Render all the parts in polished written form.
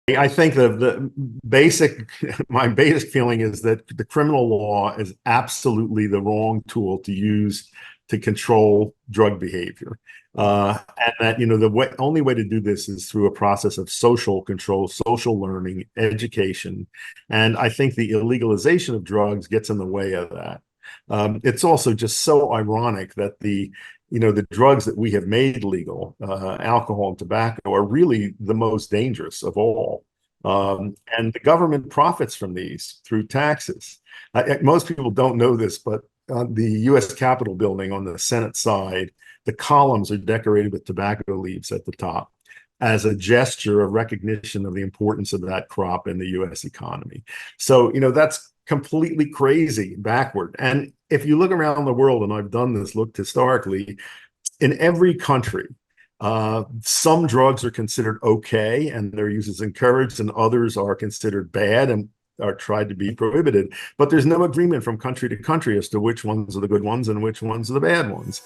I think the basic, my basic feeling is that the criminal law is absolutely the wrong tool to use to control drug behavior. And that, the only way to do this is through a process of social control, social learning, education. And I think the illegalization of drugs gets in the way of that. It's also just so ironic that the drugs that we have made legal, alcohol and tobacco, are really the most dangerous of all. And the government profits from these through taxes. Most people don't know this, but on the U.S. Capitol building on the Senate side, the columns are decorated with tobacco leaves at the top as a gesture of recognition of the importance of that crop in the U.S. economy. So, that's completely crazy backward. And if you look around the world, and I've done this, looked historically, in every country, some drugs are considered okay and their use is encouraged, and others are considered bad and are tried to be prohibited. But there's no agreement from country to country as to which ones are the good ones and which ones are the bad ones.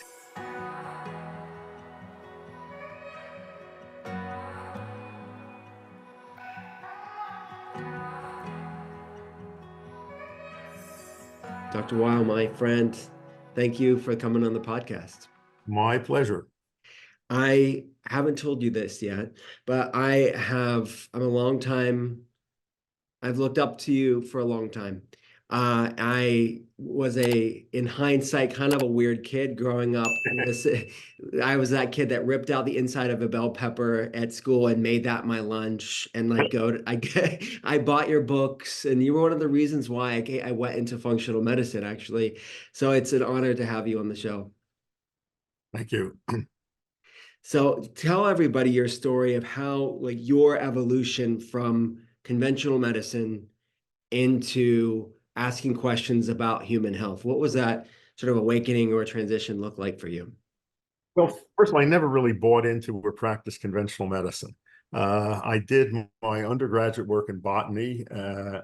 Dr. Weil, my friend, thank you for coming on the podcast. My pleasure. I haven't told you this yet, but I'm a long time, I've looked up to you for a long time. I was in hindsight, kind of a weird kid growing up. I was that kid that ripped out the inside of a bell pepper at school and made that my lunch. And like, I bought your books, and you were one of the reasons why I went into functional medicine, actually. So it's an honor to have you on the show. Thank you. So tell everybody your story of how, like, your evolution from conventional medicine into asking questions about human health. What was that sort of awakening or transition look like for you? Well, first of all, I never really bought into or practiced conventional medicine. I did my undergraduate work in botany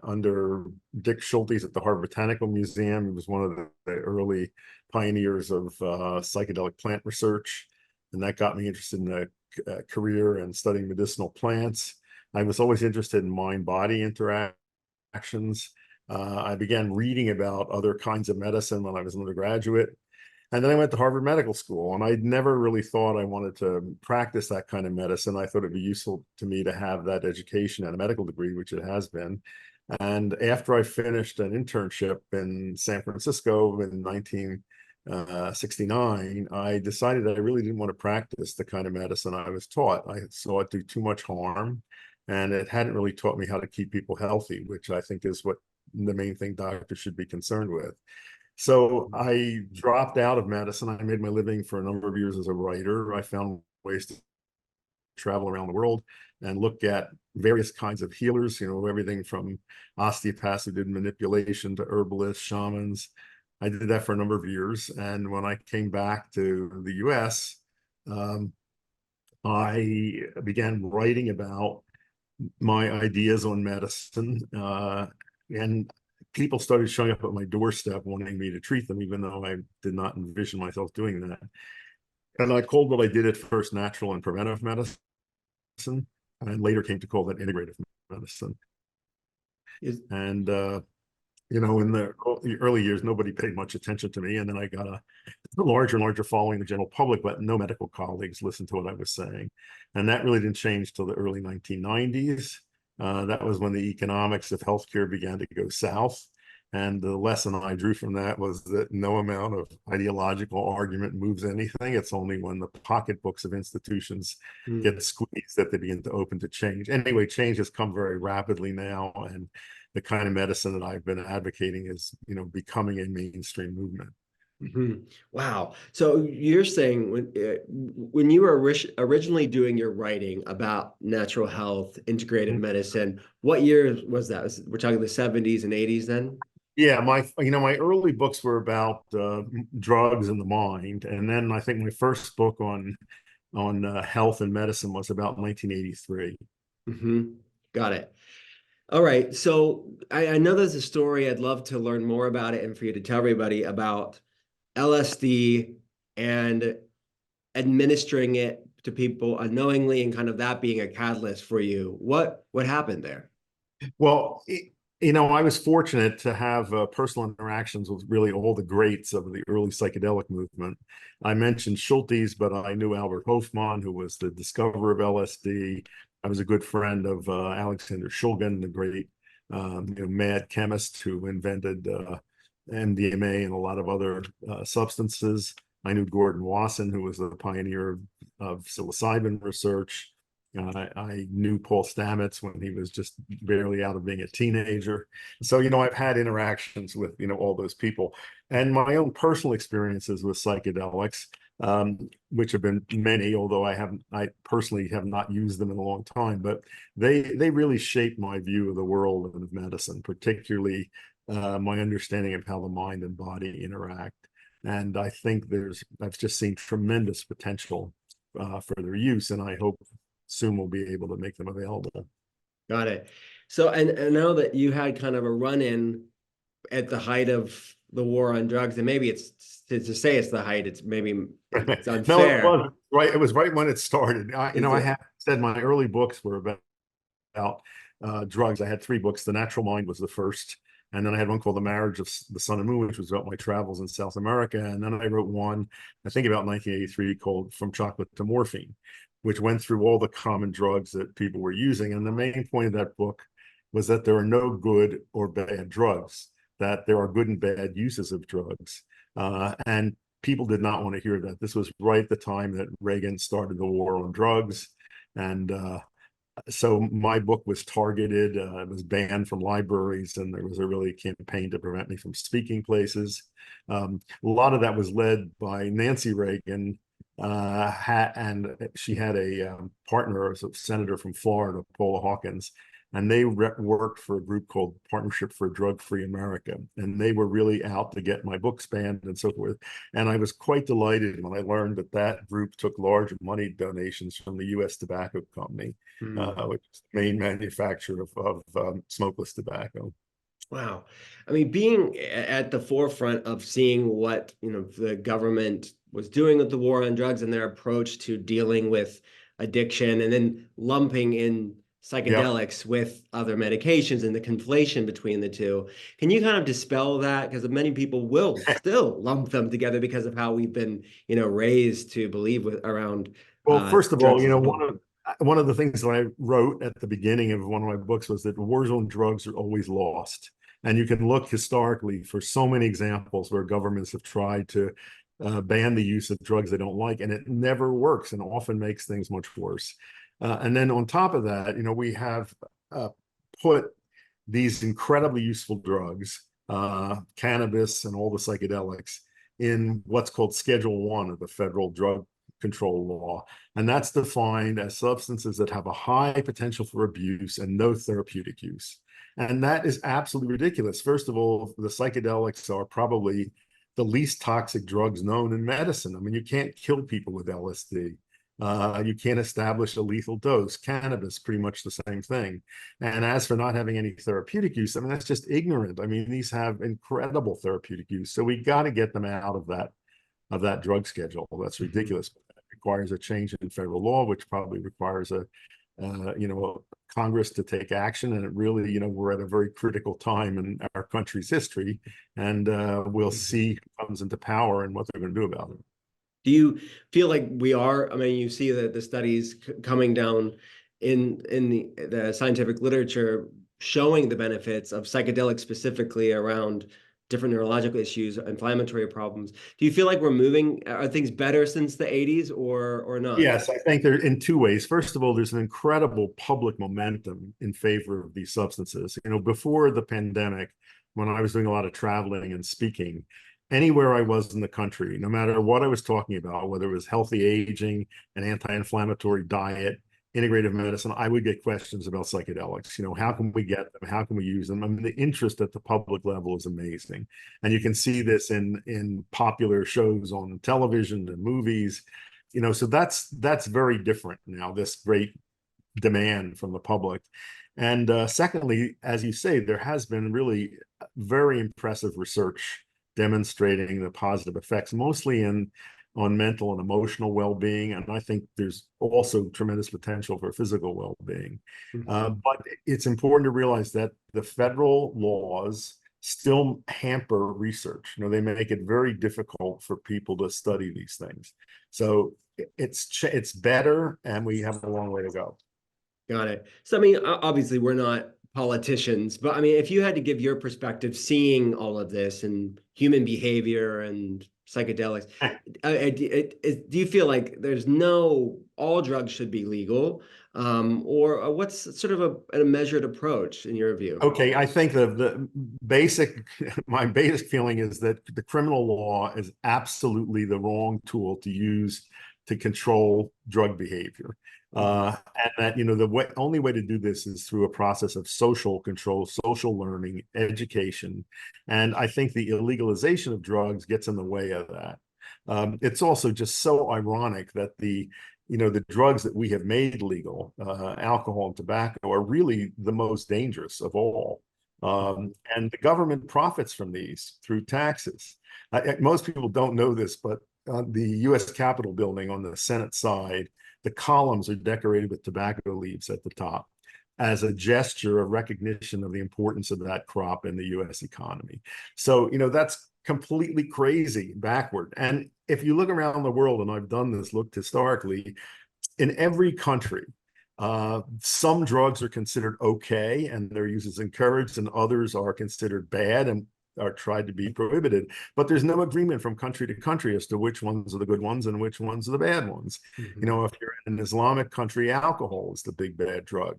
under Dick Schultes at the Harvard Botanical Museum. He was one of the early pioneers of psychedelic plant research, and that got me interested in a career in studying medicinal plants. I was always interested in mind-body interactions. I began reading about other kinds of medicine when I was an undergraduate. And then I went to Harvard Medical School, and I never really thought I wanted to practice that kind of medicine. I thought it'd be useful to me to have that education and a medical degree, which it has been. And after I finished an internship in San Francisco in 1969, I decided that I really didn't want to practice the kind of medicine I was taught. I saw it do too much harm, and it hadn't really taught me how to keep people healthy, which I think is what the main thing doctors should be concerned with. So I dropped out of medicine. I made my living for a number of years as a writer. I found ways to travel around the world and look at various kinds of healers, everything from osteopaths who did manipulation to herbalists, shamans. I did that for a number of years. And when I came back to the US, I began writing about my ideas on medicine. And people started showing up at my doorstep wanting me to treat them, even though I did not envision myself doing that. And I called what I did at first natural and preventive medicine, and later came to call that integrative medicine. And in the early years, nobody paid much attention to me, and then I got a larger and larger following the general public, but no medical colleagues listened to what I was saying. And that really didn't change till the early 1990s. That was when the economics of healthcare began to go south. And the lesson I drew from that was that no amount of ideological argument moves anything. It's only when the pocketbooks of institutions get squeezed that they begin to open to change. Anyway, change has come very rapidly now, and the kind of medicine that I've been advocating is, becoming a mainstream movement. Wow. So you're saying when you were originally doing your writing about natural health, integrated medicine, what year was that? We're talking the 70s and 80s then? Yeah, my early books were about drugs and the mind, and then I think my first book on health and medicine was about 1983. Got it. All right. So I know there's a story. I'd love to learn more about it and for you to tell everybody about LSD and administering it to people unknowingly, and kind of that being a catalyst for you. What happened there? Well, I was fortunate to have personal interactions with really all the greats of the early psychedelic movement. I mentioned Schultes, but I knew Albert Hofmann, who was the discoverer of LSD. I was a good friend of Alexander Shulgin, the great mad chemist who invented MDMA and a lot of other substances. I knew Gordon Wasson, who was the pioneer of psilocybin research. I knew Paul Stamets when he was just barely out of being a teenager. So, I've had interactions with, all those people. And my own personal experiences with psychedelics, which have been many, although I personally have not used them in a long time, but they really shaped my view of the world and of medicine, particularly my understanding of how the mind and body interact. And I think I've just seen tremendous potential for their use, and I hope soon we'll be able to make them available. Got it. So, and I know that you had kind of a run-in at the height of the war on drugs, and maybe it's to say it's the height, it's No, it unfair. wasn't right. It was right when it started. Is I it? have said my early books were about drugs. I had three books. The Natural Mind was the first, and then I had one called The Marriage of the Sun and Moon, which was about my travels in South America. And then I wrote one, I think about 1983, called From Chocolate to Morphine, which went through all the common drugs that people were using. And the main point of that book was that there are no good or bad drugs, that there are good and bad uses of drugs. And people did not want to hear that. This was right at the time that Reagan started the war on drugs. And so my book was targeted, it was banned from libraries, and there was a really campaign to prevent me from speaking places. A lot of that was led by Nancy Reagan, and she had a partner, a senator from Florida, Paula Hawkins, and they worked for a group called Partnership for a Drug-Free America, and they were really out to get my books banned and so forth. And I was quite delighted when I learned that that group took large money donations from the U.S. Tobacco Company, which is the main manufacturer of smokeless tobacco. Wow. I mean, being at the forefront of seeing what, the government was doing with the war on drugs and their approach to dealing with addiction, and then lumping in Yep. psychedelics with other medications and the conflation between the two. Can you kind of dispel that? Because many people will still lump them together because of how we've been, raised to believe around Well, first of all, drugs as a whole. one of the things that I wrote at the beginning of one of my books was that wars on drugs are always lost. And you can look historically for so many examples where governments have tried to ban the use of drugs they don't like, and it never works and often makes things much worse. And then on top of that, we have put these incredibly useful drugs, cannabis and all the psychedelics, in what's called Schedule 1 of the federal drug control law. And that's defined as substances that have a high potential for abuse and no therapeutic use. And that is absolutely ridiculous. First of all, the psychedelics are probably the least toxic drugs known in medicine. I mean, you can't kill people with LSD. You can't establish a lethal dose. Cannabis, pretty much the same thing. And as for not having any therapeutic use, I mean, that's just ignorant. I mean, these have incredible therapeutic use. So we got to get them out of that drug schedule. That's ridiculous. It requires a change in federal law, which probably requires a Congress to take action. And it really, we're at a very critical time in our country's history, and we'll see who comes into power and what they're going to do about it. Do you feel like we are? I mean, you see the studies coming down in the scientific literature showing the benefits of psychedelics specifically around different neurological issues, inflammatory problems. Do you feel like we're moving? Are things better since the 80s or not? Yes, I think they're in two ways. First of all, there's an incredible public momentum in favor of these substances. Before the pandemic, when I was doing a lot of traveling and speaking, anywhere I was in the country, no matter what I was talking about, whether it was healthy aging, an anti-inflammatory diet, integrative medicine, I would get questions about psychedelics. How can we get them? How can we use them? I mean, the interest at the public level is amazing. And you can see this in popular shows on television and movies. So that's very different now, this great demand from the public. And secondly, as you say, there has been really very impressive research demonstrating the positive effects, mostly in on mental and emotional well-being, and I think there's also tremendous potential for physical well-being. But it's important to realize that the federal laws still hamper research. They make it very difficult for people to study these things. So it's better, and we have a long way to go. Got it. So, I mean, obviously, we're not politicians, but I mean, if you had to give your perspective, seeing all of this and human behavior and psychedelics, do you feel like there's all drugs should be legal, or what's sort of a measured approach in your view? Okay, I think the basic my basic feeling is that the criminal law is absolutely the wrong tool to use to control drug behavior. And that, the only way to do this is through a process of social control, social learning, education. And I think the illegalization of drugs gets in the way of that. It's also just so ironic that the drugs that we have made legal, alcohol and tobacco, are really the most dangerous of all. And the government profits from these through taxes. Most people don't know this, but on the U.S. Capitol building on the Senate side, the columns are decorated with tobacco leaves at the top as a gesture of recognition of the importance of that crop in the U.S. economy. So, that's completely crazy, backward. And if you look around the world, and I've done this, looked historically, in every country, some drugs are considered okay and their use is encouraged, and others are considered bad and are tried to be prohibited. But there's no agreement from country to country as to which ones are the good ones and which ones are the bad ones. If you're in an Islamic country, alcohol is the big bad drug,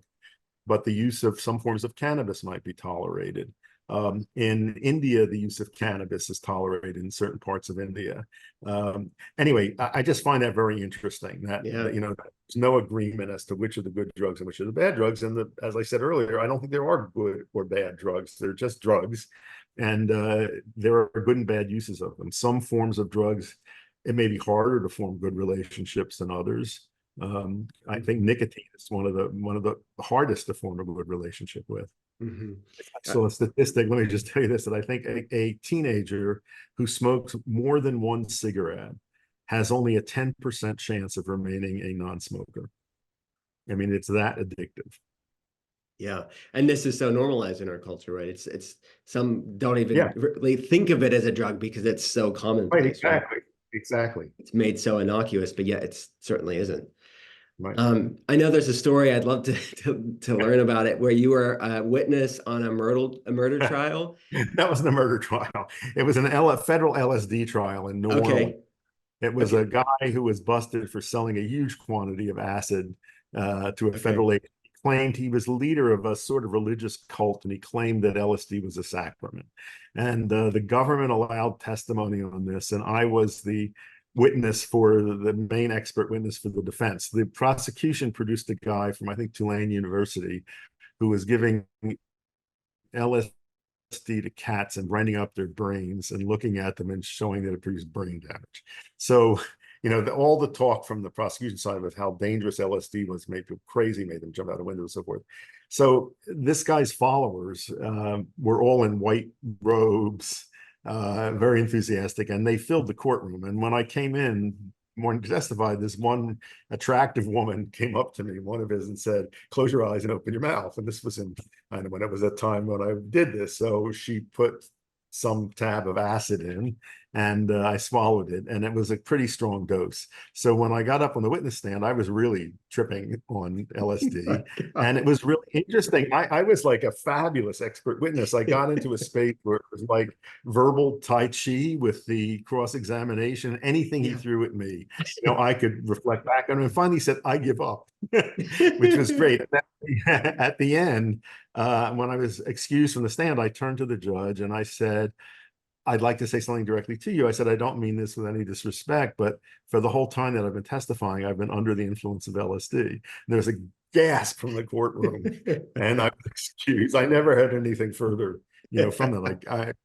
but the use of some forms of cannabis might be tolerated. In India, the use of cannabis is tolerated in certain parts of India. Anyway, I just find that very interesting that, there's no agreement as to which are the good drugs and which are the bad drugs. And as I said earlier, I don't think there are good or bad drugs. They're just drugs. And there are good and bad uses of them. Some forms of drugs, it may be harder to form good relationships than others. I think nicotine is one of the hardest to form a good relationship with. So a statistic, let me just tell you this, that I think a teenager who smokes more than one cigarette has only a 10% chance of remaining a non-smoker. I mean, it's that addictive. Yeah, and this is so normalized in our culture, right? It's some don't even really think of it as a drug because it's so commonplace. Right, exactly. Right? Exactly. It's made so innocuous, but yet it certainly isn't. Right. I know there's a story I'd love to learn about it, where you were a witness on a murder trial. That wasn't a murder trial. It was an federal LSD trial in New Orleans. It was a guy who was busted for selling a huge quantity of acid to a federal agent. He claimed he was leader of a sort of religious cult, and he claimed that LSD was a sacrament. And the government allowed testimony on this, and I was the witness for the main expert witness for the defense. The prosecution produced a guy from, I think, Tulane University, who was giving LSD to cats and grinding up their brains and looking at them and showing that it produced brain damage. So, all the talk from the prosecution side of how dangerous LSD was made people crazy, made them jump out of windows and so forth. So this guy's followers were all in white robes, very enthusiastic, and they filled the courtroom. And when I came in, morning to testify, this one attractive woman came up to me, one of his, and said, "Close your eyes and open your mouth." And this was when it was a time when I did this. So she put some tab of acid in, and I swallowed it, and it was a pretty strong dose. So when I got up on the witness stand, I was really tripping on LSD, and it was really interesting. I was like a fabulous expert witness. I got into a space where it was like verbal Tai Chi with the cross-examination. Anything he threw at me, I could reflect back on him. And finally said, "I give up," which was great. At the end, when I was excused from the stand, I turned to the judge and I said, "I'd like to say something directly to you." I said, "I don't mean this with any disrespect, but for the whole time that I've been testifying, I've been under the influence of LSD." And there's a gasp from the courtroom, and I was excused. I never had anything further, from that.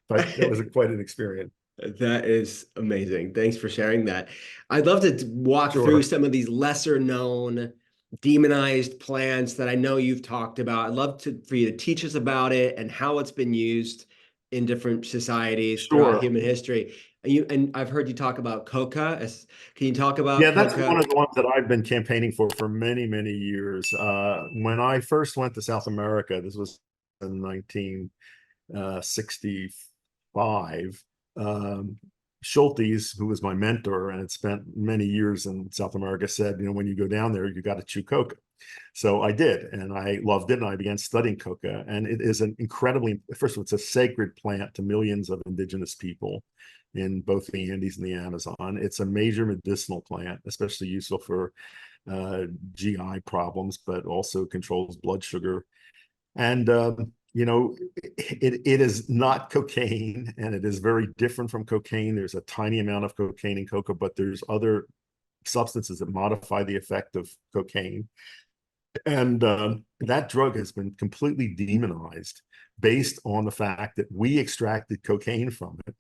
But it was quite an experience. That is amazing. Thanks for sharing that. I'd love to walk through some of these lesser known demonized plants that I know you've talked about. I'd love for you to teach us about it and how it's been used in different societies throughout Sure. human history. And I've heard you talk about Coca. Can you talk about Yeah, that's one Coca? of the ones that I've been campaigning for many, many years. When I first went to South America, this was in 1965. Schultes, who was my mentor and had spent many years in South America, said, when you go down there, you got to chew coca. So I did, and I loved it, and I began studying coca. And it is an incredibly, first of all, it's a sacred plant to millions of indigenous people in both the Andes and the Amazon. It's a major medicinal plant, especially useful for GI problems, but also controls blood sugar. And it is not cocaine, and it is very different from cocaine. There's a tiny amount of cocaine in coca, but there's other substances that modify the effect of cocaine. And that drug has been completely demonized based on the fact that we extracted cocaine from it.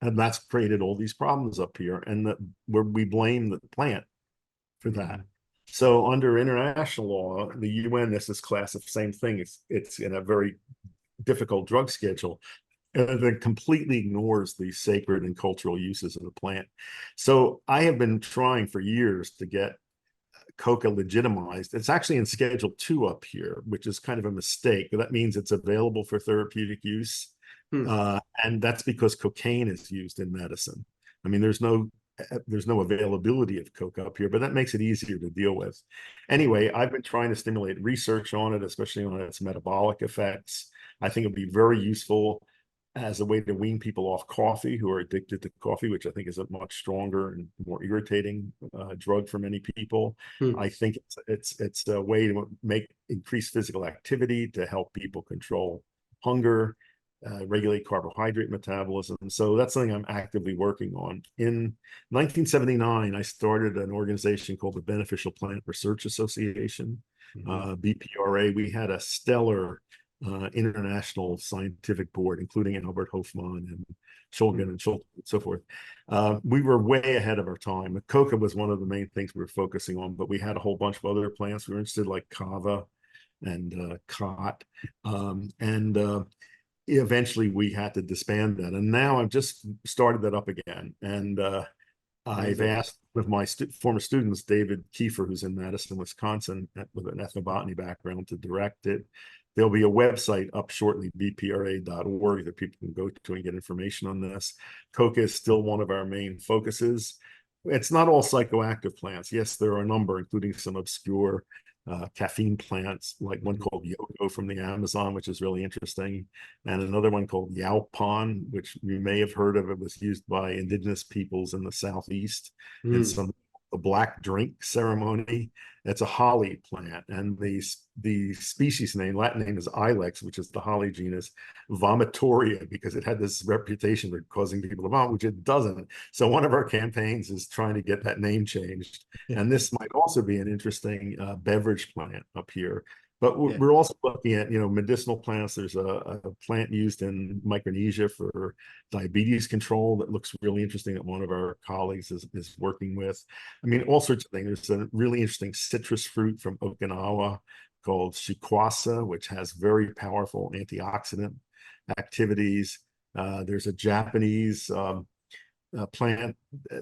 And that's created all these problems up here. And where we blame the plant for that. So under international law, the UN, this is class of same thing. It's in a very difficult drug schedule that completely ignores the sacred and cultural uses of the plant. So I have been trying for years to get Coca legitimized. It's actually in Schedule 2 up here, which is kind of a mistake. That means it's available for therapeutic use. And that's because cocaine is used in medicine. I mean, there's no availability of coca up here, but that makes it easier to deal with. Anyway, I've been trying to stimulate research on it, especially on its metabolic effects. I think it'd be very useful as a way to wean people off coffee who are addicted to coffee, which I think is a much stronger and more irritating drug for many people. I think it's a way to increase physical activity to help people control hunger, regulate carbohydrate metabolism. So that's something I'm actively working on. In 1979, I started an organization called the Beneficial Plant Research Association, BPRA. We had a stellar international scientific board, including Albert Hofmann and Shulgin and Schultz and so forth. We were way ahead of our time. Coca was one of the main things we were focusing on, but we had a whole bunch of other plants we were interested, like kava and Khat. Eventually we had to disband that. And now I've just started that up again. And I've asked one of my former students, David Kiefer, who's in Madison, Wisconsin, with an ethnobotany background, to direct it. There'll be a website up shortly, bpra.org, that people can go to and get information on this. Coca is still one of our main focuses. It's not all psychoactive plants. Yes, there are a number, including some obscure caffeine plants, like one called Yoko from the Amazon, which is really interesting, and another one called Yaupon, which you may have heard of. It was used by indigenous peoples in the Southeast in a black drink ceremony. It's a holly plant, and the species name, Latin name, is Ilex, which is the holly genus, vomitoria, because it had this reputation for causing people to vomit, which it doesn't. So one of our campaigns is trying to get that name changed. And this might also be an interesting beverage plant up here. But we're also looking at, medicinal plants. There's a plant used in Micronesia for diabetes control that looks really interesting, that one of our colleagues is working with. I mean, all sorts of things. There's a really interesting citrus fruit from Okinawa called shikwasa, which has very powerful antioxidant activities. There's a Japanese plant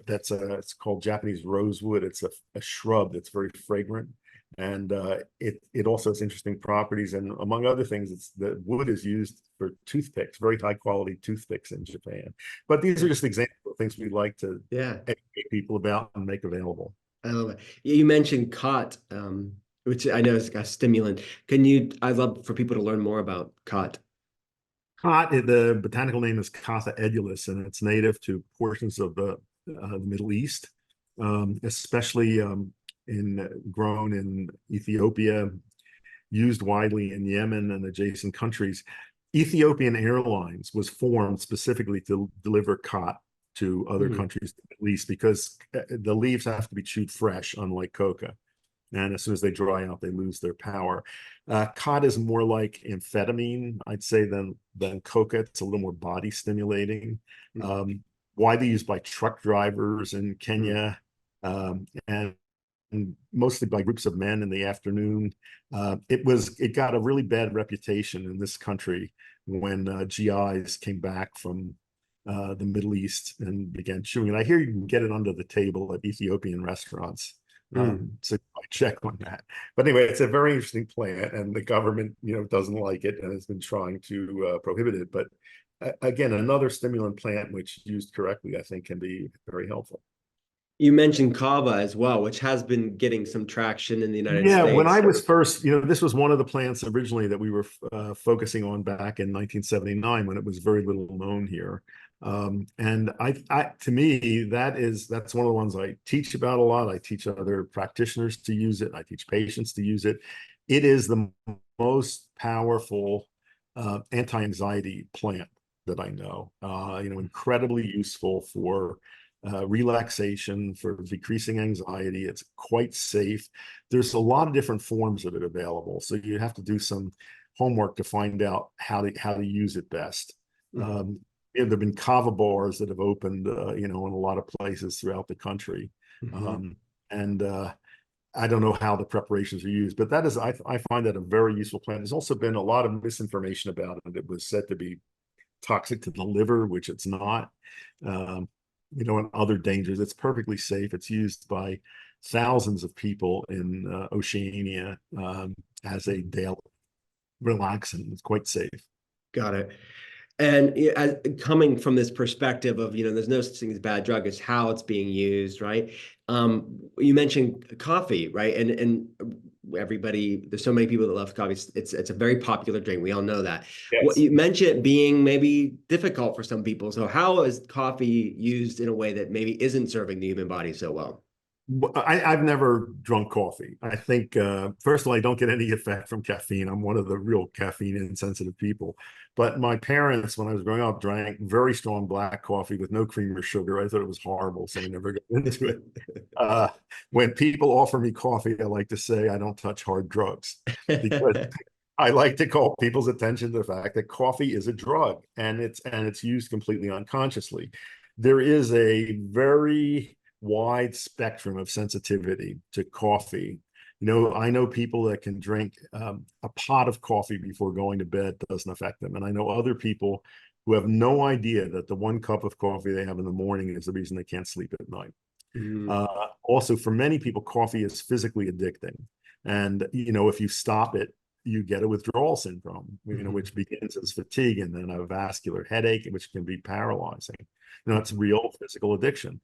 it's called Japanese rosewood. It's a shrub that's very fragrant. And it also has interesting properties. And among other things, the wood is used for toothpicks, very high quality toothpicks in Japan. But these are just examples of things we'd like to educate people about and make available. I love it. You mentioned Khat, which I know is a stimulant. I'd love for people to learn more about Khat. Khat, the botanical name is Khatha edulis, and it's native to portions of the Middle East, especially grown in Ethiopia, used widely in Yemen and adjacent countries. Ethiopian Airlines was formed specifically to deliver Khat to other countries, at least, because the leaves have to be chewed fresh, unlike coca. And as soon as they dry out, they lose their power. Khat is more like amphetamine, I'd say, than coca. It's a little more body stimulating. Widely used by truck drivers in Kenya, and mostly by groups of men in the afternoon. It got a really bad reputation in this country when GIs came back from the Middle East and began chewing it. I hear you can get it under the table at Ethiopian restaurants. So I check on that. But anyway, it's a very interesting plant, and the government, doesn't like it and has been trying to prohibit it. But again, another stimulant plant, which used correctly, I think can be very helpful. You mentioned kava as well, which has been getting some traction in the United Yeah, when I States. was first, this was one of the plants originally that we were focusing on back in 1979 when it was very little known here. And to me, that's one of the ones I teach about a lot. I teach other practitioners to use it. I teach patients to use it. It is the most powerful anti-anxiety plant that I know. Incredibly useful for relaxation, for decreasing anxiety. It's quite safe. There's a lot of different forms of it available, so you have to do some homework to find out how to use it best. There have been kava bars that have opened, in a lot of places throughout the country, and I don't know how the preparations are used, but I find that a very useful plant. There's also been a lot of misinformation about it. It was said to be toxic to the liver, which it's not. And other dangers. It's perfectly safe. It's used by thousands of people in Oceania as a daily relaxant. It's quite safe. Got it. And coming from this perspective of, there's no such thing as bad drug, it's how it's being used, right? You mentioned coffee, right? And everybody, there's so many people that love coffee. It's a very popular drink. We all know that. Yes. What you mentioned it being maybe difficult for some people. So how is coffee used in a way that maybe isn't serving the human body so well? I've never drunk coffee. I think, first of all, I don't get any effect from caffeine. I'm one of the real caffeine insensitive people. But my parents, when I was growing up, drank very strong black coffee with no cream or sugar. I thought it was horrible, so I never got into it. When people offer me coffee, I like to say I don't touch hard drugs, because I like to call people's attention to the fact that coffee is a drug, and it's used completely unconsciously. There is a very wide spectrum of sensitivity to coffee. I know people that can drink a pot of coffee before going to bed, doesn't affect them. And I know other people who have no idea that the 1 cup of coffee they have in the morning is the reason they can't sleep at night. Also, for many people, coffee is physically addicting. And, if you stop it, you get a withdrawal syndrome, which begins as fatigue and then a vascular headache, which can be paralyzing. It's real physical addiction.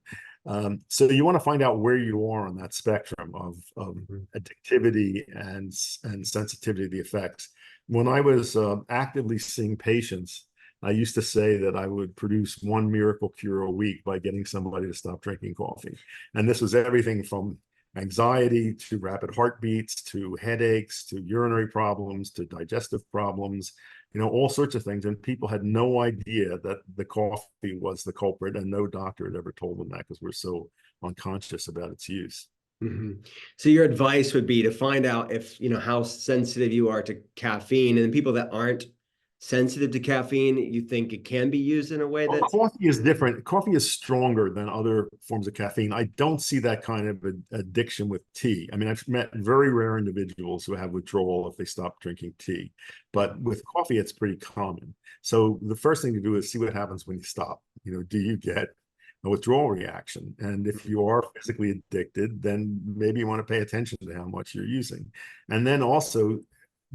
So you want to find out where you are on that spectrum of addictivity and sensitivity to the effects. When I was actively seeing patients, I used to say that I would produce one miracle cure a week by getting somebody to stop drinking coffee. And this was everything from anxiety to rapid heartbeats to headaches to urinary problems to digestive problems, all sorts of things. And people had no idea that the coffee was the culprit, and no doctor had ever told them that, because we're so unconscious about its use. So your advice would be to find out if, how sensitive you are to caffeine, and people that aren't sensitive to caffeine, you think it can be used in a way that coffee is different. Coffee is stronger than other forms of caffeine. I don't see that kind of addiction with tea. I mean, I've met very rare individuals who have withdrawal if they stop drinking tea, but with coffee, it's pretty common. So the first thing to do is see what happens when you stop. Do you get a withdrawal reaction? And if you are physically addicted, then maybe you want to pay attention to how much you're using. And then also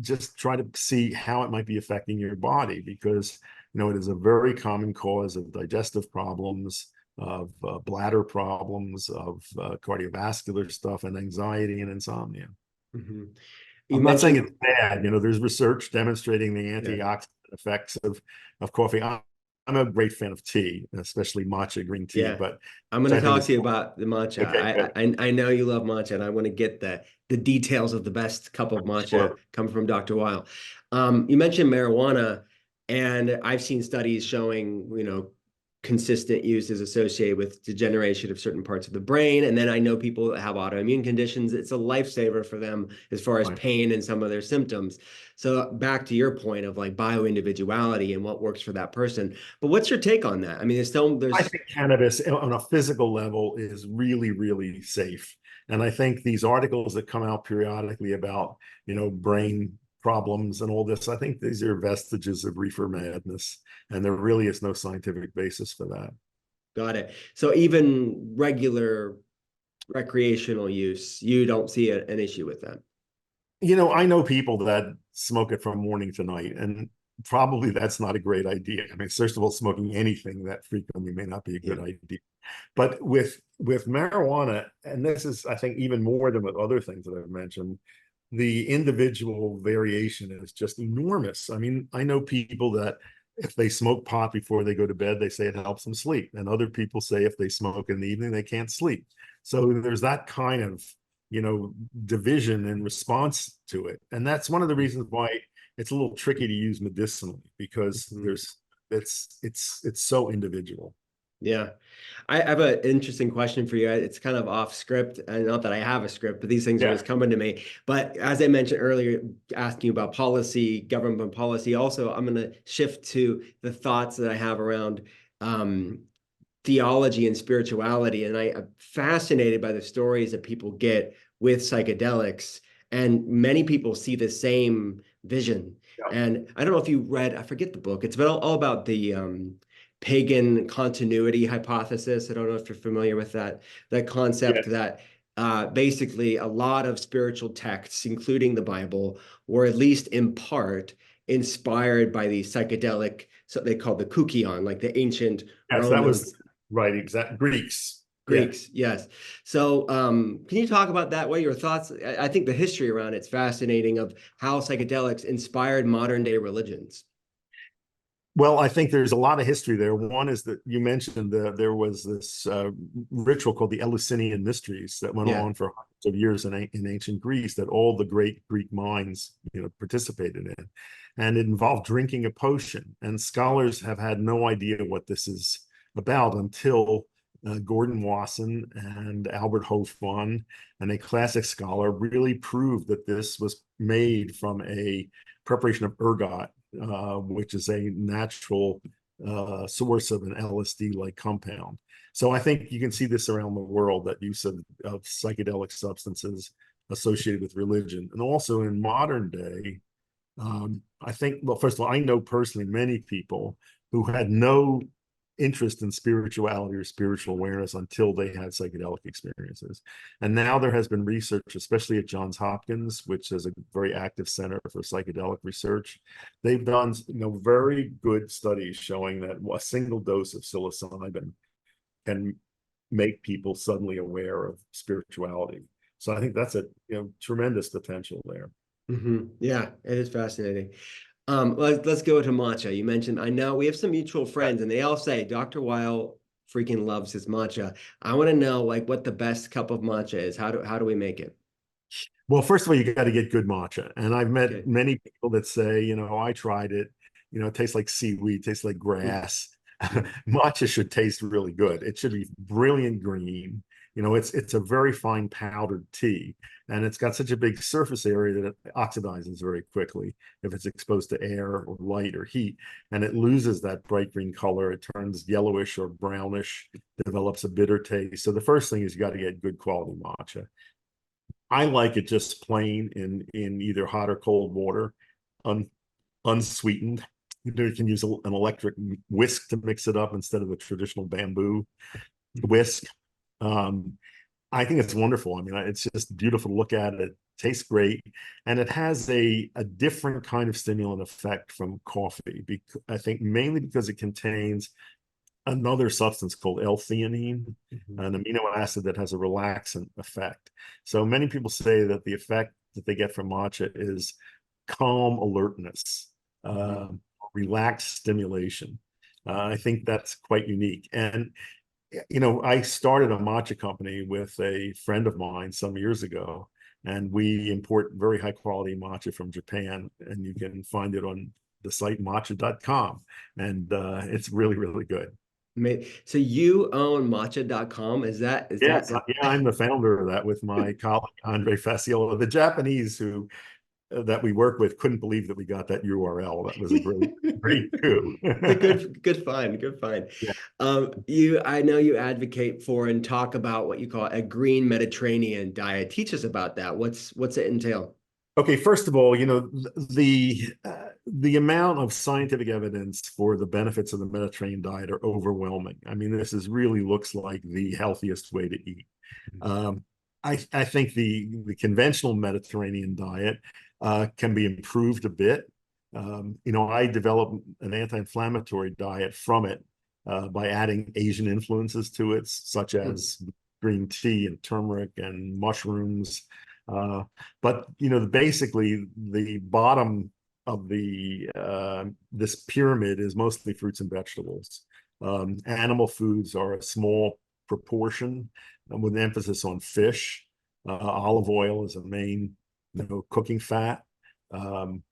just try to see how it might be affecting your body, because it is a very common cause of digestive problems, of bladder problems, of cardiovascular stuff, and anxiety and insomnia. I'm not saying it's bad. There's research demonstrating the antioxidant effects of coffee. I'm a great fan of tea, especially matcha green tea. Yeah. But I'm going to talk to you about the matcha. Okay, I know you love matcha, and I want to get the details of the best cup of matcha coming from Dr. Weil. You mentioned marijuana, and I've seen studies showing, consistent use is associated with degeneration of certain parts of the brain. And then I know people that have autoimmune conditions. It's a lifesaver for them as far as pain and some of their symptoms. So back to your point of like bioindividuality and what works for that person. But what's your take on that? I mean, I think cannabis on a physical level is really, really safe. And I think these articles that come out periodically about, brain problems and all this, I think these are vestiges of reefer madness, and there really is no scientific basis for that. Got it. So even regular recreational use, you don't see an issue with that. I know people that smoke it from morning to night, and probably that's not a great idea. I mean, first of all, smoking anything that frequently may not be a good Yeah. idea. But with marijuana, and this is, I think, even more than with other things that I've mentioned, the individual variation is just enormous. I mean, I know people that if they smoke pot before they go to bed, they say it helps them sleep. And other people say if they smoke in the evening, they can't sleep. So there's that kind of, division in response to it. And that's one of the reasons why it's a little tricky to use medicinally, because Mhm. it's so individual. Yeah. I have an interesting question for you. It's kind of off script, and not that I have a script, but these things are Yeah. always coming to me. But as I mentioned earlier, asking you about policy, government policy, also, I'm going to shift to the thoughts that I have around um, theology and spirituality. And I'm fascinated by the stories that people get with psychedelics. And many people see the same vision. Yeah. And I don't know if you read, I forget the book. It's about all about the pagan continuity hypothesis. I don't know if you're familiar with that Yeah. concept that basically a lot of spiritual texts, including the Bible, were at least in part inspired by the psychedelic, so they called the Kukion, like the ancient Yes, that was Romans, right. Exact Greeks. Yeah. Greeks. Yes. So, can you talk about that? What are your thoughts? I think the history around it's fascinating of how psychedelics inspired modern day religions. Well, I think there's a lot of history there. One is that you mentioned there was this ritual called the Eleusinian Mysteries that went Yeah. on for hundreds of years in ancient Greece, that all the great Greek minds, participated in, and it involved drinking a potion. And scholars have had no idea what this is about until Gordon Wasson and Albert Hofmann, and a classic scholar, really proved that this was made from a preparation of ergot, which is a natural source of an LSD-like compound. So I think you can see this around the world, that use of psychedelic substances associated with religion. And also in modern day, I think, well, first of all, I know personally many people who had no interest in spirituality or spiritual awareness until they had psychedelic experiences. And now there has been research, especially at Johns Hopkins, which is a very active center for psychedelic research. They've done, very good studies showing that a single dose of psilocybin can make people suddenly aware of spirituality. So I think that's a tremendous potential there. Yeah, it is fascinating. Let's go to matcha. You mentioned, I know we have some mutual friends, and they all say Dr. Weil freaking loves his matcha. I want to know like what the best cup of matcha is. How do we make it? Well, first of all, you got to get good matcha. And I've met Okay. many people that say, I tried it, it tastes like seaweed, tastes like grass. Matcha should taste really good. It should be brilliant green. It's a very fine powdered tea, and it's got such a big surface area that it oxidizes very quickly if it's exposed to air or light or heat, and it loses that bright green color. It turns yellowish or brownish, develops a bitter taste. So the first thing is you got to get good quality matcha. I like it just plain in either hot or cold water, un, unsweetened. You can use an electric whisk to mix it up instead of a traditional bamboo whisk. Um, I think it's wonderful. I mean, it's just beautiful to look at. It tastes great, and it has a different kind of stimulant effect from coffee. I think mainly because it contains another substance called L-theanine, Mhm. an amino acid that has a relaxant effect. So many people say that the effect that they get from matcha is calm alertness, Mhm. uh, relaxed stimulation. I think that's quite unique. And I started a matcha company with a friend of mine some years ago, and we import very high quality matcha from Japan, and you can find it on the site matcha.com, and it's really, really good. So you own matcha.com. Is Yes, that yeah, I'm the founder of that with my colleague Andre Fasiola, the Japanese who that we work with couldn't believe that we got that URL. That was a great coup. It's a good find, good find. Yeah. I know you advocate for and talk about what you call a green Mediterranean diet. Teach us about that. What's it entail? Okay, first of all, the amount of scientific evidence for the benefits of the Mediterranean diet are overwhelming. I mean, this is really looks like the healthiest way to eat. Um, I think the conventional Mediterranean diet can be improved a bit. I developed an anti-inflammatory diet from it by adding Asian influences to it, such as green tea and turmeric and mushrooms. But basically the bottom of the this pyramid is mostly fruits and vegetables. Animal foods are a small proportion, with an emphasis on fish. Olive oil is a main, cooking fat. Um,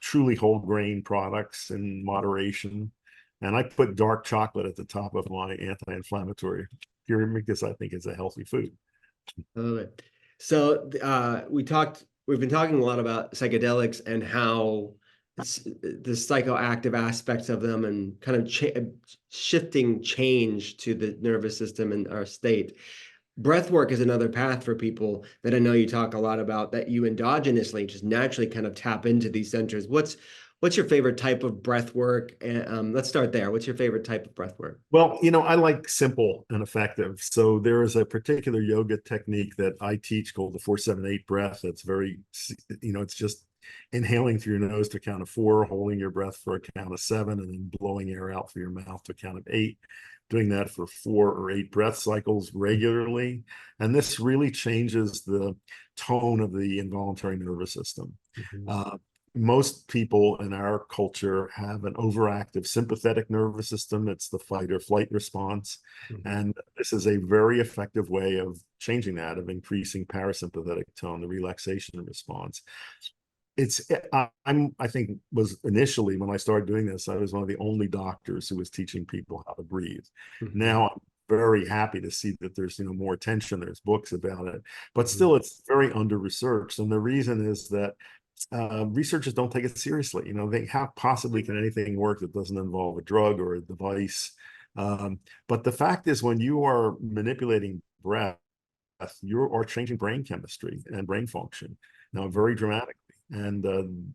truly whole grain products in moderation. And I put dark chocolate at the top of my anti-inflammatory pyramid because I think it's a healthy food. I love it. So we've been talking a lot about psychedelics and how the psychoactive aspects of them and kind of shifting change to the nervous system and our state. Breathwork is another path for people that I know you talk a lot about, that you endogenously just naturally kind of tap into these centers. What's your favorite type of breath work? And let's start there. What's your favorite type of breath work? Well, I like simple and effective. So there is a particular yoga technique that I teach called the 4-7-8 breath. That's very, it's just inhaling through your nose to count of 4, holding your breath for a count of 7, and then blowing air out through your mouth to count of 8. Doing that for 4 or 8 breath cycles regularly. And this really changes the tone of the involuntary nervous system. Most people in our culture have an overactive sympathetic nervous system. It's the fight or flight response. And this is a very effective way of changing that, of increasing parasympathetic tone, the relaxation response. I think was initially when I started doing this, I was one of the only doctors who was teaching people how to breathe. Now I'm very happy to see that there's more attention, there's books about it, but still it's very under researched. And the reason is that researchers don't take it seriously. How possibly can anything work that doesn't involve a drug or a device? But the fact is, when you are manipulating breath, you are changing brain chemistry and brain function now very dramatically. And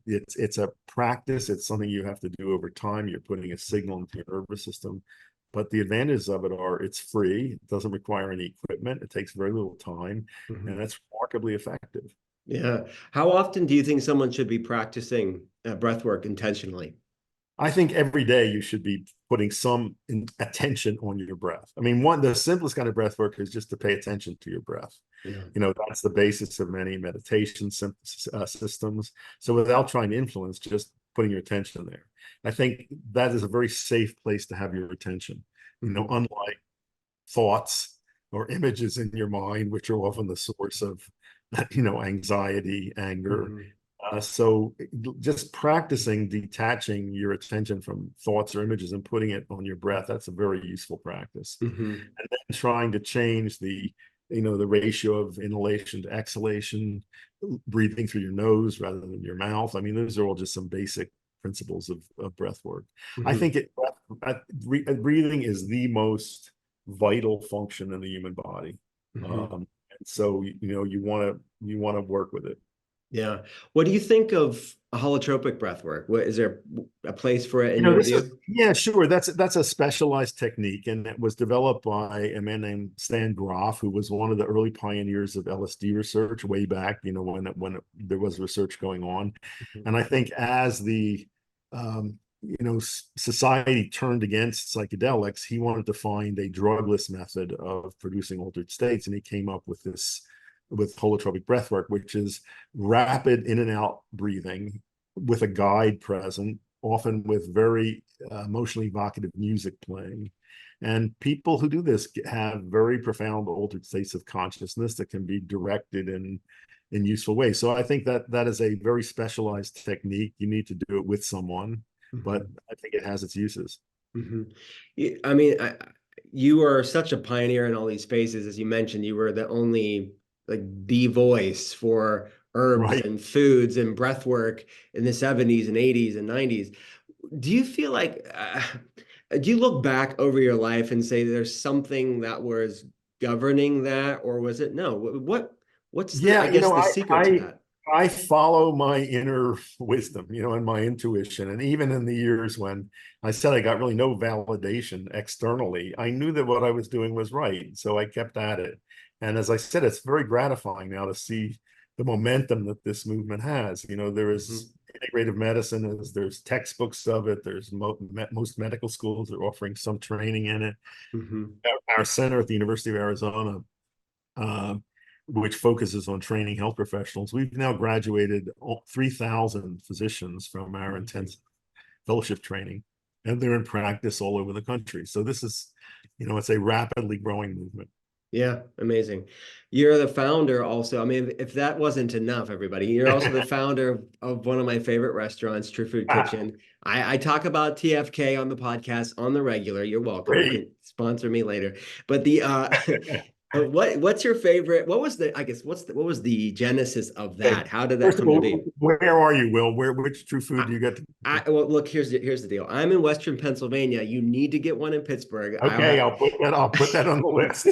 it's a practice. It's something you have to do over time. You're putting a signal into your nervous system. But the advantages of it are it's free. It doesn't require any equipment. It takes very little time, and it's remarkably effective. Yeah. How often do you think someone should be practicing breath work intentionally? I think every day you should be putting some attention on your breath. I mean, the simplest kind of breath work is just to pay attention to your breath. Yeah. That's the basis of many meditation systems. So without trying to influence, just putting your attention there. I think that is a very safe place to have your attention. Unlike thoughts or images in your mind, which are often the source of, anxiety, anger. So just practicing detaching your attention from thoughts or images and putting it on your breath, that's a very useful practice. And then trying to change the ratio of inhalation to exhalation, breathing through your nose rather than your mouth. I mean, those are all just some basic principles of breath work. I think breathing is the most vital function in the human body. And so, you want to work with it. Yeah. What do you think of holotropic breath work? Is there a place for it in your view? Yeah, sure. That's a specialized technique, and it was developed by a man named Stan Grof, who was one of the early pioneers of LSD research way back, there was research going on. And I think as the society turned against psychedelics, he wanted to find a drugless method of producing altered states, and he came up with holotropic breathwork, which is rapid in and out breathing with a guide present, often with very emotionally evocative music playing. And people who do this have very profound altered states of consciousness that can be directed in useful ways. So I think that is a very specialized technique. You need to do it with someone, but I think it has its uses. I mean, you are such a pioneer in all these spaces. As you mentioned, you were the only the voice for herbs Right. and foods and breathwork in the 70s and 80s and 90s. Do you feel like, do you look back over your life and say there's something that was governing that, or was it no? What's the, I Yeah, guess, the secret to that? I follow my inner wisdom, and my intuition. And even in the years when I said I got really no validation externally, I knew that what I was doing was right. So I kept at it. And as I said, it's very gratifying now to see the momentum that this movement has. There Hmm. is integrative medicine, there's textbooks of it, there's most medical schools are offering some training in it. Hmm. Our center at the University of Arizona, uh, which focuses on training health professionals. We've now graduated 3,000 physicians from our Amazing. intensive fellowship training, and they're in practice all over the country. So this is, it's a rapidly growing movement. Yeah, amazing. You're the founder also. I mean, if that wasn't enough, everybody, you're also the founder of one of my favorite restaurants, True Food Kitchen. I talk about TFK on the podcast on the regular. You're welcome. You Great. can sponsor me later. But the what's your favorite? What was the, I guess, what was the genesis of Okay. that? How did that First of come to all, be? where are you, Will? Which true food do you get? Well, look, here's the deal. I'm in Western Pennsylvania. You need to get one in Pittsburgh. Okay, I'll put that on the list.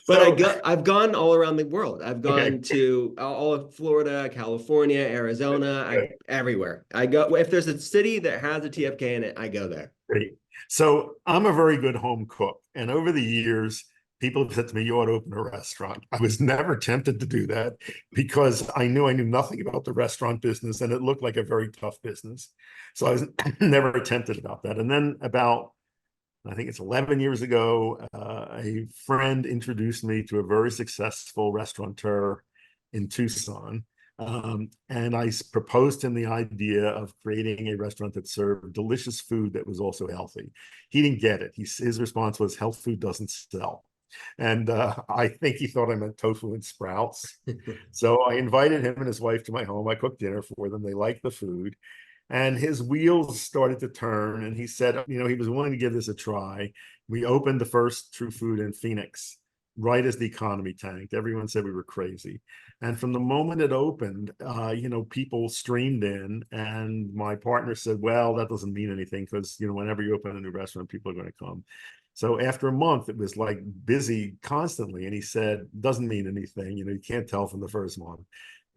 But So, I've gone all around the world. I've okay, gone to all of Florida, California, Arizona, good, everywhere. I go if there's a city that has a TFK in it, I go there. great. So I'm a very good home cook, and over the years, people have said to me, "You ought to open a restaurant." I was never tempted to do that because I knew nothing about the restaurant business, and it looked like a very tough business. So I was never tempted about that. And then about I think it's 11 years ago, a friend introduced me to a very successful restaurateur in Tucson. And I proposed him the idea of creating a restaurant that served delicious food that was also healthy. He didn't get it. His response was, health food doesn't sell. And I think he thought I meant tofu and sprouts. So I invited him and his wife to my home. I cooked dinner for them. They liked the food. And his wheels started to turn. And he said, he was willing to give this a try. We opened the first True Food in Phoenix right as the economy tanked. Everyone said we were crazy. And from the moment it opened, people streamed in. And my partner said, well, that doesn't mean anything because, whenever you open a new restaurant, people are going to come. So after a month, it was like busy constantly. And he said, doesn't mean anything. You can't tell from the first month.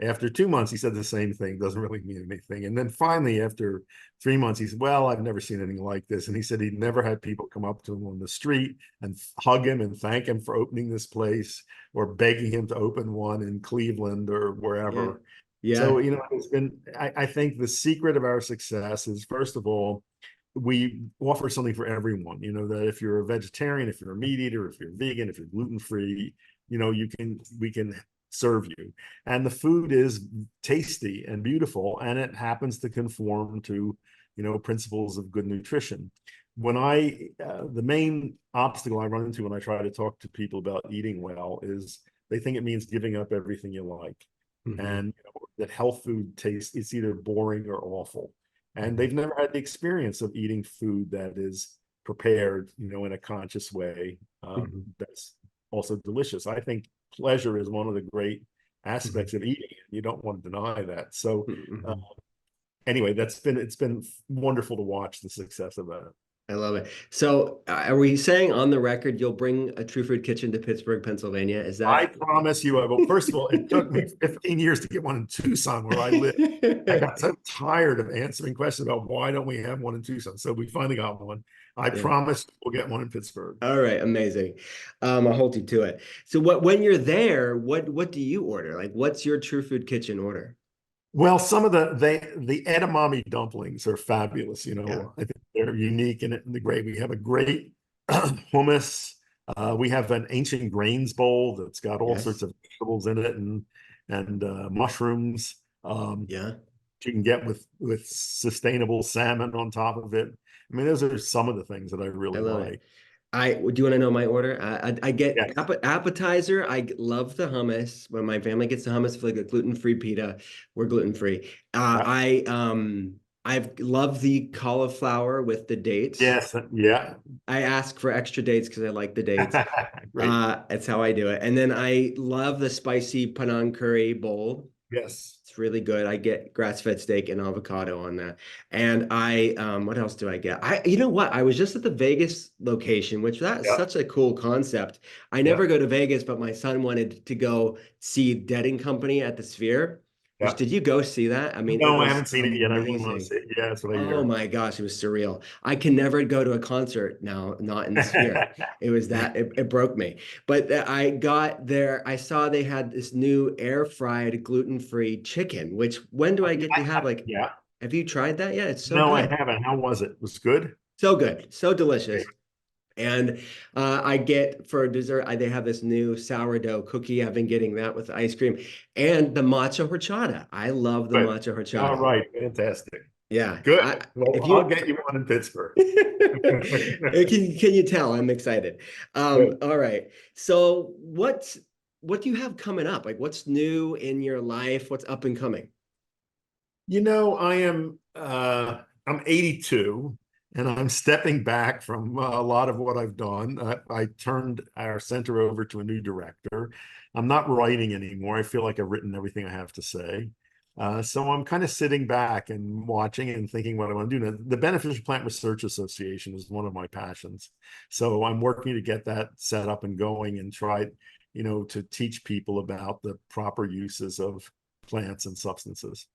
After 2 months, he said the same thing, doesn't really mean anything. And then finally, after 3 months, he said, well, I've never seen anything like this. And he said he'd never had people come up to him on the street and hug him and thank him for opening this place or begging him to open one in Cleveland or Yeah. wherever. So, Yeah. it's been, I think the secret of our success is, first of all, we offer something for everyone, that if you're a vegetarian, if you're a meat eater, if you're vegan, if you're gluten-free, we can serve you. And the food is tasty and beautiful, and it happens to conform to, principles of good nutrition. The main obstacle I run into when I try to talk to people about eating well is they think it means giving up everything you like. Hmm. And that health food tastes, it's either boring or awful. And Hmm. they've never had the experience of eating food that is prepared, in a conscious way, Hmm. that's also delicious. I think pleasure is one of the great Hmm. aspects of eating. You don't want to deny that. So Hmm. anyway, it's been wonderful to watch the success of that. I love it. So, are we saying on the record you'll bring a True Food Kitchen to Pittsburgh, Pennsylvania? Is I that? promise you I will. First of all, it took me 15 years to get one in Tucson where I live. I got so tired of answering questions about why don't we have one in Tucson. So we finally got one. I Yeah. promise we'll get one in Pittsburgh. All right, amazing. I'll hold you to it. So when you're there, what do you order? Like what's your True Food Kitchen order? Well, some of the edamame dumplings are fabulous. Yeah. I think they're unique in it and the great. We have a great hummus. We have an ancient grains bowl that's got all sorts Yes. of vegetables in it and mushrooms. Yeah. You can get with sustainable salmon on top of it. I mean, those are some of the things that I I really love it. like. Do you want to know my order? I get Yes. appetizer. I love the hummus. When my family gets the hummus for like a gluten-free pita, we're gluten-free. Yeah. I love the cauliflower with the dates. Yes. Yeah. I ask for extra dates because I like the dates. Great. It's how I do it. And then I love the spicy Panang curry bowl. Yes. It's really good. I get grass-fed steak and avocado on that. And what else do I get? You know what? I was just at the Vegas location, which that is Yeah. such a cool concept. I Yeah. never go to Vegas, but my son wanted to go see Dead and Company at the Sphere. Which, Yeah. did you go see that? I mean, it No, I was haven't seen it yet. I really want to amazing. see it. Yeah, that's what I Oh hear. my gosh, it was surreal. I can never go to a concert now, not in the Sphere. It was that it broke me. But I got there, I saw they had this new air fried gluten-free chicken, which when do I get to have like, Yeah. have you tried that yet? It's so No, I good. haven't. How was it? Was it good? So good, so Okay. delicious. And I get for dessert, they have this new sourdough cookie. I've been getting that with ice cream and the matcha horchata. I love the Good. matcha All horchata. right. Fantastic. Yeah. Good. Well, If I'll you get you one in Pittsburgh. can you tell I'm excited? Good. All right. So what do you have coming up? Like what's new in your life? What's up and coming? I'm 82 and I'm stepping back from a lot of what I've done. I turned our center over to a new director. I'm not writing anymore. I feel like I've written everything I have to say. So I'm kind of sitting back and watching and thinking what I want to do. Now, the Beneficial Plant Research Association is one of my passions. So I'm working to get that set up and going and try, to teach people about the proper uses of plants and substances.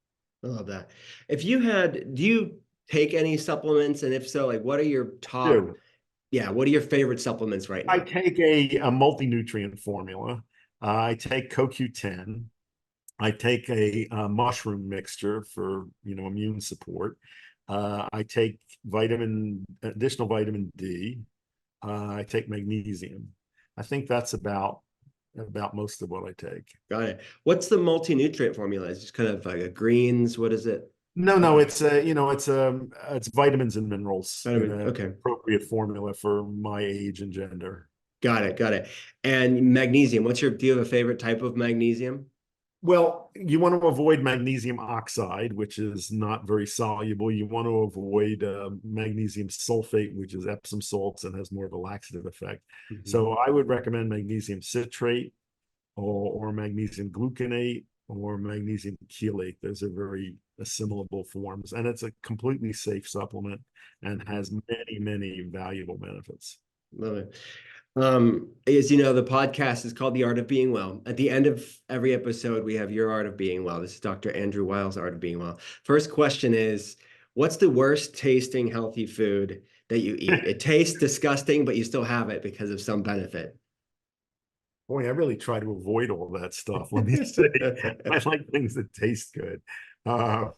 I love that. Do you take any supplements? And if so, like what are your top, Do. yeah, what are your favorite supplements right I now? take a multi-nutrient formula. I take CoQ10. I take a mushroom mixture for immune support. I take additional vitamin D. I take magnesium. I think that's about most of what I take. Got it. What's the multi-nutrient formula? It's just kind of like a greens. What is it? No, it's vitamins and minerals in Vitamin. an Okay. appropriate formula for my age and gender. Got it. Got it. And magnesium. Do you have a favorite type of magnesium? Well, you want to avoid magnesium oxide, which is not very soluble. You want to avoid magnesium sulfate, which is Epsom salts and has more of a laxative effect. Mhm. So I would recommend magnesium citrate or magnesium gluconate or magnesium chelate. Those are very assimilable forms, and it's a completely safe supplement and has many, many valuable benefits. Love it. As you know, the podcast is called The Art of Being Well. At the end of every episode, we have your Art of Being Well. This is Dr. Andrew Weil's Art of Being Well. First question is, what's the worst tasting healthy food that you eat? It tastes disgusting, but you still have it because of some benefit. Boy, I really try to avoid all that stuff. Let me say, I like things that taste good. Uh,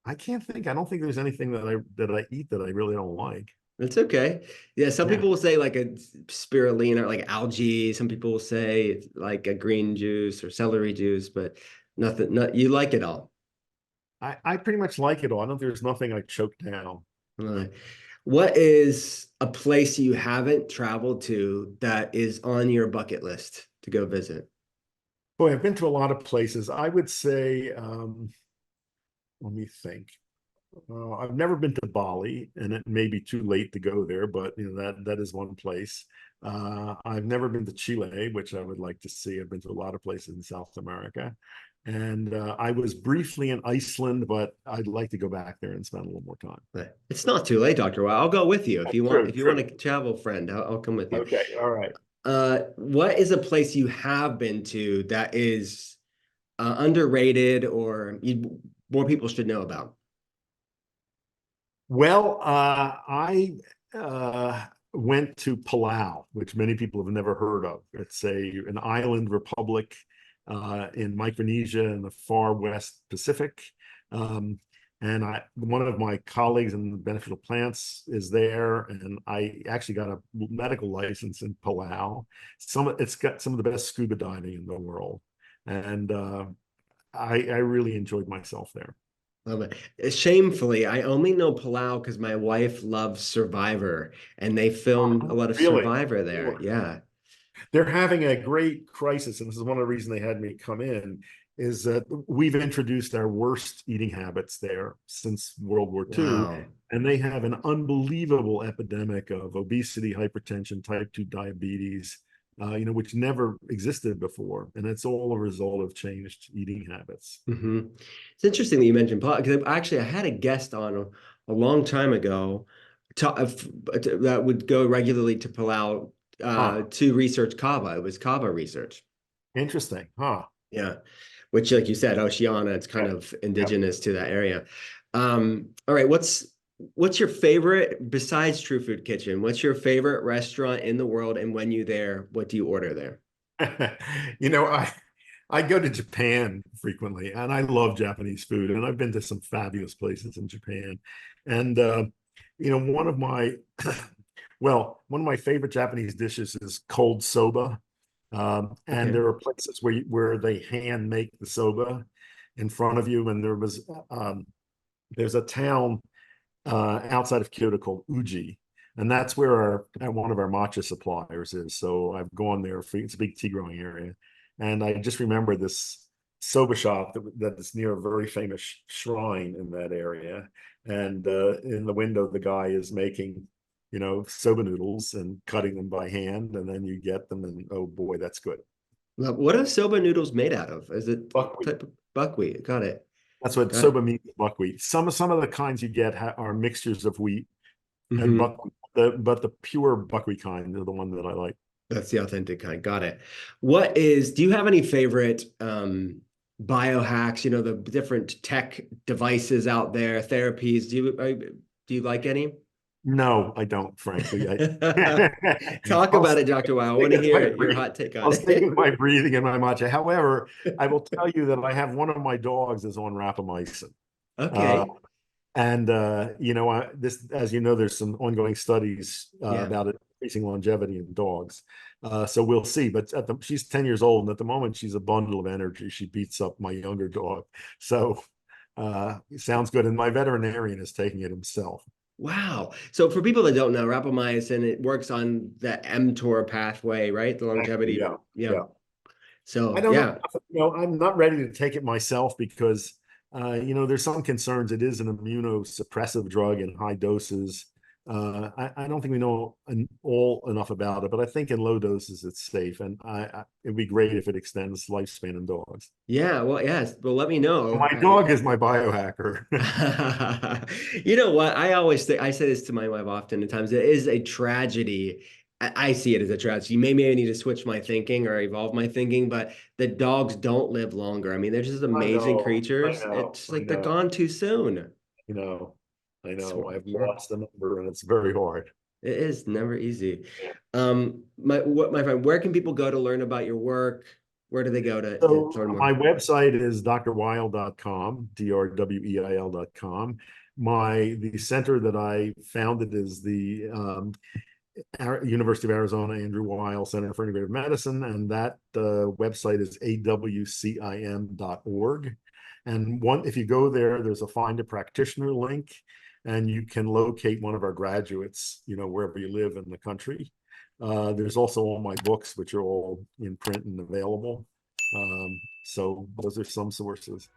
I can't think. I don't think there's anything that I eat that I really don't like. It's okay. Yeah, some Yeah. people will say like a spirulina or like algae. Some people will say it's like a green juice or celery juice, but nothing, not, you like it all. I pretty much like it all. I don't there's nothing I choke down. All right. What is a place you haven't traveled to that is on your bucket list to go visit? Boy, I've been to a lot of places. I would say, let me think. I've never been to Bali, and it may be too late to go there, but that is one place. I've never been to Chile, which I would like to see. I've been to a lot of places in South America, and I was briefly in Iceland, but I'd like to go back there and spend a little more time. But it's not too late, Dr. Weil. I'll go with you if you want. True, If you want true. to travel, friend, I'll come with you. Okay, all right. What is a place you have been to that is underrated or more people should know about? Well, I went to Palau, which many people have never heard of. It's an island republic in Micronesia in the far west Pacific. Um, and one of my colleagues in the beneficial plants is there, and I actually got a medical license in Palau. It's got some of the best scuba diving in the world, and I really enjoyed myself there. Love it. Shamefully, I only know Palau because my wife loves Survivor, and they filmed a lot of Really? Survivor there. Yeah. They're having a great crisis, and this is one of the reasons they had me come in, is that we've introduced our worst eating habits there since World War II, Wow. and they have an unbelievable epidemic of obesity, hypertension, type 2 diabetes, Mm-hmm. which never existed before. And it's all a result of changed eating habits. Mm-hmm. It's interesting that you mentioned pot because actually I had a guest on a long time ago that would go regularly to Palau Huh. to research kava. It was kava research. Interesting. Huh. Yeah, which, like you said, Oceania, it's kind Yeah. of Yeah. indigenous to that area. All right, what's your favorite besides True Food Kitchen? What's your favorite restaurant in the world? And when you there, what do you order there? You know, I go to Japan frequently, and I love Japanese food, and I've been to some fabulous places in Japan. And one of my one of my favorite Japanese dishes is cold soba. And Okay. there are places where they hand make the soba in front of you. And there's a town outside of Kyoto called Uji, and that's where one of our matcha suppliers is. So I've gone there for it's a big tea growing area, and I just remember this soba shop that is near a very famous shrine in that area, and in the window the guy is making soba noodles and cutting them by hand, and then you get them, and oh boy, that's good. Well, what are soba noodles made out of? Is it Buckwheat. type of buckwheat? Got it. That's what Got it. soba means, buckwheat. Some of the kinds you get are mixtures of wheat and Hmm. buckwheat. But the pure buckwheat kind are the one that I like. That's the authentic kind. Got it. Do you have any favorite biohacks, the different tech devices out there, therapies? Do you like any? No, I don't, frankly. Talk I'll about stick it, Dr. Weil. I stick want to with my hear your breathing. hot take I'll on stick with it. my breathing and my matcha. However, I will tell you that I have one of my dogs is on rapamycin. Uh, Okay. and this, as you know, there's some ongoing studies Yeah. about it increasing longevity in dogs. So we'll see. But she's 10 years old, and at the moment, she's a bundle of energy. She beats up my younger dog. So it sounds good. And my veterinarian is taking it himself. Wow. So for people that don't know, rapamycin, it works on the mTOR pathway, right? The Exactly. longevity. Yeah. Yeah. Yeah. I So don't know. yeah. I'm not ready to take it myself because, there's some concerns. It is an immunosuppressive drug in high doses. I don't think we know all enough about it, but I think in low doses it's safe, and it'd be great if it extends lifespan in dogs. Yeah. Well, yes. Well, let me know. My dog is my biohacker. You know what? I always think I say this to my wife often at times. It is a tragedy. I see it as a tragedy. Maybe I need to switch my thinking or evolve my thinking, but the dogs don't live longer. I mean, they're just I amazing know, I creatures. know, It's I like they're know, gone too soon. I know, I It's know. I've lost the number, and it's very hard. It is never easy. My friend, where can people go to learn about your work? Where do they go to So learn my more? website is drweil.com, drweil.com. The center that I founded is the University of Arizona Andrew Weil Center for Integrative Medicine, and that website is awcim.org. And if you go there, there's a find a practitioner link, and you can locate one of our graduates, wherever you live in the country. There's also all my books, which are all in print and available. So those are some sources.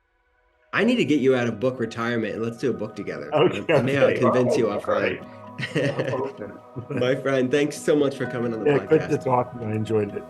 I need to get you out of book retirement and let's do a book together. Okay, I may have to okay, convince you all offline. right. I'm open. My friend, thanks so much for coming on the Yeah, good to podcast. talk to you. I enjoyed it.